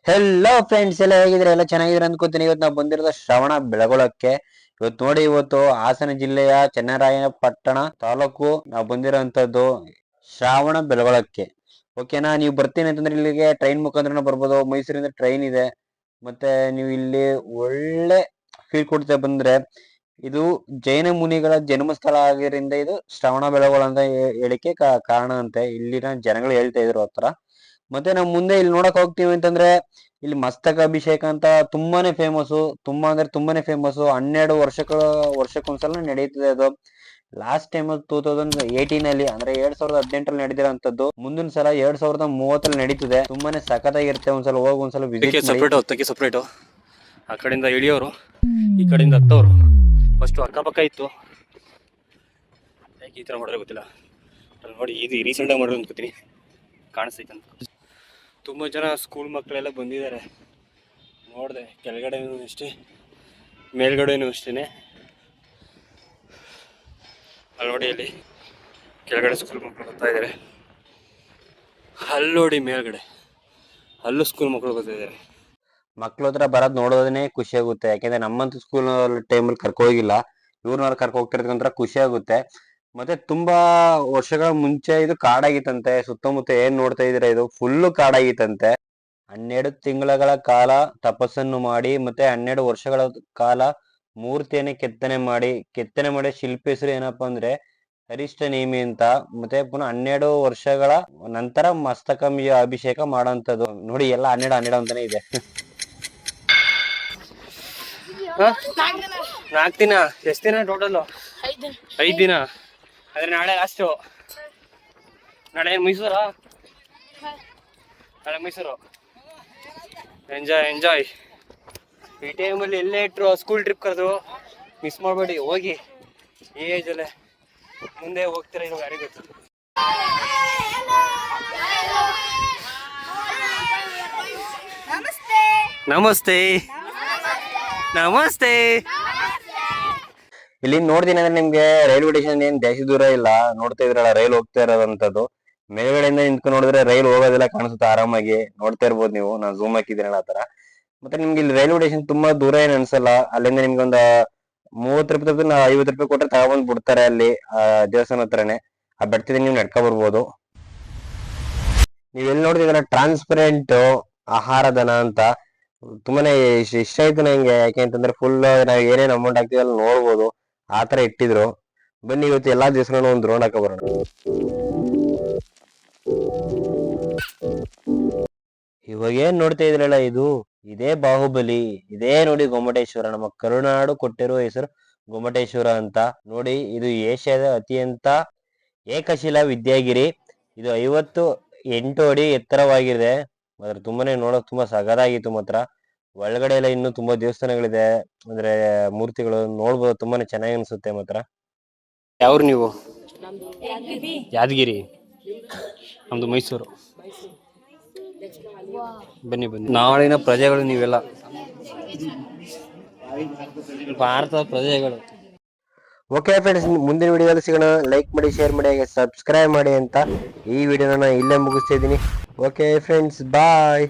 Hello friends, ಎಲ್ಲ ಹೇಗಿದ್ರೆ ಎಲ್ಲ ಚೆನ್ನಾಗಿದ್ರೆ ಅಂದ್ಕೋತೀನಿ. ಇವತ್ತು ನಾವು ಬಂದಿರೋದು ಶ್ರವಣ ಬೆಳಗೊಳಕ್ಕೆ. ಇವತ್ತು ನೋಡಿ, ಇವತ್ತು ಹಾಸನ ಜಿಲ್ಲೆಯ ಚನ್ನರಾಯಪಟ್ಟಣ ತಾಲೂಕು ನಾವು ಬಂದಿರೋಂಥದ್ದು ಶ್ರಾವಣ ಬೆಳಗೊಳಕ್ಕೆ. ಓಕೆನಾ? ನೀವು ಬರ್ತೀನಿ ಅಂತಂದ್ರೆ ಇಲ್ಲಿಗೆ ಟ್ರೈನ್ ಮುಖಾಂತರ ಬರ್ಬೋದು. ಮೈಸೂರಿಂದ ಟ್ರೈನ್ ಇದೆ. ಮತ್ತೆ ನೀವು ಇಲ್ಲಿ ಒಳ್ಳೆ ಫೀಲ್ ಕೊಡ್ತಾ ಬಂದ್ರೆ, ಇದು ಜೈನ ಮುನಿಗಳ ಜನ್ಮಸ್ಥಳ ಆಗಿರಿಂದ ಇದು ಶ್ರವಣ ಬೆಳಗೊಳ ಅಂತ ಹೇಳಿಕೆ ಕಾರಣ ಅಂತೆ ಇಲ್ಲಿನ ಜನಗಳು ಹೇಳ್ತಾ ಇದ್ರು ಹತ್ರ. ಮತ್ತೆ ನಾವು ಮುಂದೆ ಇಲ್ಲಿ ನೋಡಕ್ ಹೋಗ್ತೀವಿ ಅಂತಂದ್ರೆ, ಇಲ್ಲಿ ಮಸ್ತಕ ಅಭಿಷೇಕ ಅಂತ ತುಂಬಾನೇ ಫೇಮಸ್. ತುಂಬಾ ಅಂದ್ರೆ ತುಂಬಾನೇ ಫೇಮಸ್. 12 ವರ್ಷಕ್ಕೊಂದ್ಸಲ ನಡೀತದೆ ಅದು. ಲಾಸ್ಟ್ ಟೈಮ್ 2018 ಅಲ್ಲಿ ಅಂದ್ರೆ 2018 ನಡೆದಿರೋಂಥದ್ದು. ಮುಂದಿನ ಸಲ 2030 ನಡೀತದೆ. ತುಂಬಾನೇ ಸಖತ್ತಾಗಿರುತ್ತೆ. ಒಂದ್ಸಲ ಹೋಗಿ ಒಂದ್ಸಲ ವಿಸಿಟ್ ಮಾಡಿ. ಸಪ್ರೇಟ್ ಆ ಕಡೆಯಿಂದ ಇಳಿಯೋರು, ಈ ಕಡೆಯಿಂದ ಹತ್ತೋರು. ಫಸ್ಟ್ ಅಕ್ಕಪಕ್ಕ ಇತ್ತು, ಯಾಕೆ ಈ ಥರ ಮಾಡಿದ್ರೆ ಗೊತ್ತಿಲ್ಲ. ಅಲ್ಲಿ ನೋಡಿ, ಇದು ರೀಸೆಂಟಾಗಿ ಮಾಡಿರೋ ಅನ್ಕೋತೀನಿ, ಕಾಣಿಸ್ತೈತೆ ಅಂತ. ತುಂಬ ಜನ ಸ್ಕೂಲ್ ಮಕ್ಕಳೆಲ್ಲ ಬಂದಿದ್ದಾರೆ. ನೋಡಿದೆ ಕೆಳಗಡೆನೂ ಅಷ್ಟೇ, ಮೇಲ್ಗಡೆನೂ ಅಷ್ಟೇ. ಅಲ್ಲಿ ನೋಡಿ, ಅಲ್ಲಿ ಕೆಳಗಡೆ ಸ್ಕೂಲ್ ಮಕ್ಕಳು ಬರ್ತಾ ಇದ್ದಾರೆ. ಅಲ್ಲಿ ನೋಡಿ ಮೇಲ್ಗಡೆ, ಅಲ್ಲೂ ಸ್ಕೂಲ್ ಮಕ್ಕಳು ಬರ್ತಾ ಇದ್ದಾರೆ. ಮಕ್ಳ ಹತ್ರ ಬರೋದ್ ನೋಡೋದನ್ನೇ ಖುಷಿ ಆಗುತ್ತೆ. ಯಾಕೆಂದ್ರೆ ನಮ್ಮಂತ ಸ್ಕೂಲ್ ಟೈಮಲ್ಲಿ ಕರ್ಕೋಗಿಲ್ಲ, ಇವ್ರನ್ನ ಕರ್ಕೊ ಹೋಗ್ತಿರೋದಂತ್ರ ಖುಷಿ ಆಗುತ್ತೆ. ಮತ್ತೆ ತುಂಬಾ ವರ್ಷಗಳ ಮುಂಚೆ ಇದು ಕಾಡಾಗಿತ್ತಂತೆ. ಸುತ್ತಮುತ್ತ ಏನ್ ನೋಡ್ತಾ ಇದೀರಾ, ಇದು ಫುಲ್ಲು ಕಾಡಾಗಿತ್ತಂತೆ. 12 ತಿಂಗಳ ಕಾಲ ತಪಸ್ಸನ್ನು ಮಾಡಿ, ಮತ್ತೆ 12 ವರ್ಷಗಳ ಕಾಲ ಮೂರ್ತಿಯನ್ನೇ ಕೆತ್ತನೆ ಮಾಡಿ ಶಿಲ್ಪಿ ಹೆಸರು ಏನಪ್ಪಾ ಅಂದ್ರೆ ಹರಿಷ್ಠ ನೇಮಿ ಅಂತ. ಮತ್ತೆ ಪುನಃ 12 ವರ್ಷಗಳ ನಂತರ ಮಸ್ತಕ ಅಭಿಷೇಕ ಮಾಡೋಂಥದ್ದು. ನೋಡಿ, ಎಲ್ಲ 12 ಅಂತಾನೆ ಇದೆ. 4 ದಿನ. ಎಷ್ಟು ದಿನ ಟೋಟಲ್? 5 ದಿನ. ಆದ್ರೆ ನಾಳೆ ಲಾಸ್ಟು. ನಾಳೆ ಮೈಸೂರಾ? ನಾಳೆ ಮೈಸೂರು. ಎಂಜಾಯ್. ಈ ಟೈಮಲ್ಲಿ ಎಲ್ಲೇ ಇಟ್ಟರು ಸ್ಕೂಲ್ ಟ್ರಿಪ್ ಕರೆದು ಮಿಸ್ ಮಾಡಬೇಡಿ. ಹೋಗಿ, ಈ ಏಜಲ್ಲೇ ಮುಂದೆ ಹೋಗ್ತೀರಾ ಇರೋ ಯಾರಿಗೆ ಗೊತ್ತು. ನಮಸ್ತೆ. ಇಲ್ಲಿ ನೋಡ್ತೀನಿ ಅಂದ್ರೆ ನಿಮ್ಗೆ ರೈಲ್ವೆ ಸ್ಟೇಷನ್ ಏನ್ ಜಾಸ್ತಿ ದೂರ ಇಲ್ಲ. ನೋಡ್ತಾ ಇದ್ರಲ್ಲ, ರೈಲ್ ಹೋಗ್ತಾ ಇರೋದಂತದ್ದು. ಮೇಲ್ಗಡೆಯಿಂದ ನಿಂತ್ಕೊಂಡು ನೋಡಿದ್ರೆ ರೈಲ್ ಹೋಗೋದೆಲ್ಲ ಕಾಣಿಸುತ್ತೆ ಆರಾಮಾಗಿ. ನೋಡ್ತಾ ಇರ್ಬೋದು ನೀವು, ನಾನು ಝೂಮ್ ಹಾಕಿದ್ದೀನಲ್ಲ ಆ ತರ. ಮತ್ತೆ ನಿಮ್ಗೆ ಇಲ್ಲಿ ರೈಲ್ವೆ ಸ್ಟೇಷನ್ ತುಂಬಾ ದೂರ ಏನ್ ಅನ್ಸಲ್ಲ. ಅಲ್ಲಿಂದ ನಿಮ್ಗೆ ಒಂದು 30 ರೂಪಾಯಿ 50 ರೂಪಾಯಿ ಕೊಟ್ರೆ ತಗೊಬಂದ್ ಬಿಡ್ತಾರೆ ಅಲ್ಲಿ ದೇವಸ್ಥಾನ ಹತ್ರನೇ. ಆ ಬೆಟ್ಟದಿಂದ ನೀವು ನಡ್ಕೊ ಬರ್ಬೋದು. ನೀವ್ ಎಲ್ಲಿ ನೋಡ್ತಿದ್ರ ಟ್ರಾನ್ಸ್ಪರೆಂಟ್ ಆಹಾರಧನ ಅಂತ ತುಂಬಾನೇ ಇಷ್ಟ ಆಯ್ತು ನಂಗೆ. ಯಾಕೆ ಅಂತಂದ್ರೆ ಫುಲ್ ನಾವ್ ಏನೇನ್ ಅಮೌಂಟ್ ಹಾಕ್ತಿವಲ್ಲ ನೋಡ್ಬೋದು, ಆತರ ಇಟ್ಟಿದ್ರು. ಬನ್ನಿ ಇವತ್ತು ಎಲ್ಲಾ ದೇವಸ್ಥಾನ ಒಂದು ರೌಂಡ್ ಹಾಕ ಬರೋಣ. ಇವಾಗ ಏನ್ ನೋಡ್ತಾ ಇದ್ರಲ್ಲ, ಇದೇ ಬಾಹುಬಲಿ. ಇದೇ ನೋಡಿ ಗೊಮ್ಮಟೇಶ್ವರ. ನಮ್ಮ ಕರುನಾಡು ಕೊಟ್ಟಿರೋ ಹೆಸರು ಗೊಮ್ಮಟೇಶ್ವರ ಅಂತ. ನೋಡಿ, ಇದು ಏಷ್ಯಾದ ಅತ್ಯಂತ ಏಕಶಿಲಾ ವಿದ್ಯಾಗಿರಿ. ಇದು 58 ಅಡಿ ಎತ್ತರವಾಗಿದೆ. ಮಾತ್ರ ತುಂಬಾನೇ ನೋಡಕ್ ತುಂಬಾ ಸಗದಾಗಿತ್ತು. ಮಾತ್ರ ಒಳಗಡೆ ಎಲ್ಲ ಇನ್ನೂ ತುಂಬಾ ದೇವಸ್ಥಾನಗಳಿದೆ, ಅಂದ್ರೆ ಮೂರ್ತಿಗಳು ನೋಡ್ಬೋದು. ತುಂಬಾನೇ ಚೆನ್ನಾಗಿ ಅನ್ಸುತ್ತೆ. ಮಾತ್ರ ಯಾವ್ರು ನೀವು? ಯಾದಗಿರಿ. ನಮ್ದು ಮೈಸೂರು. ಬನ್ನಿ. ನಾಳಿನ ಪ್ರಜೆಗಳು ನೀವೆಲ್ಲ, ಭಾರತದ ಪ್ರಜೆಗಳು. ಓಕೆ ಫ್ರೆಂಡ್ಸ್, ಮುಂದಿನ ವಿಡಿಯೋದಲ್ಲಿ ಸಿಗೋಣ. ಲೈಕ್ ಮಾಡಿ, ಶೇರ್ ಮಾಡಿ, ಹಾಗೆ ಸಬ್ಸ್ಕ್ರೈಬ್ ಮಾಡಿ ಅಂತ ಈ ವಿಡಿಯೋನ ಇಲ್ಲೇ ಮುಗಿಸ್ತಾ ಇದ್ದೀನಿ. ಓಕೆ ಫ್ರೆಂಡ್ಸ್, ಬಾಯ್.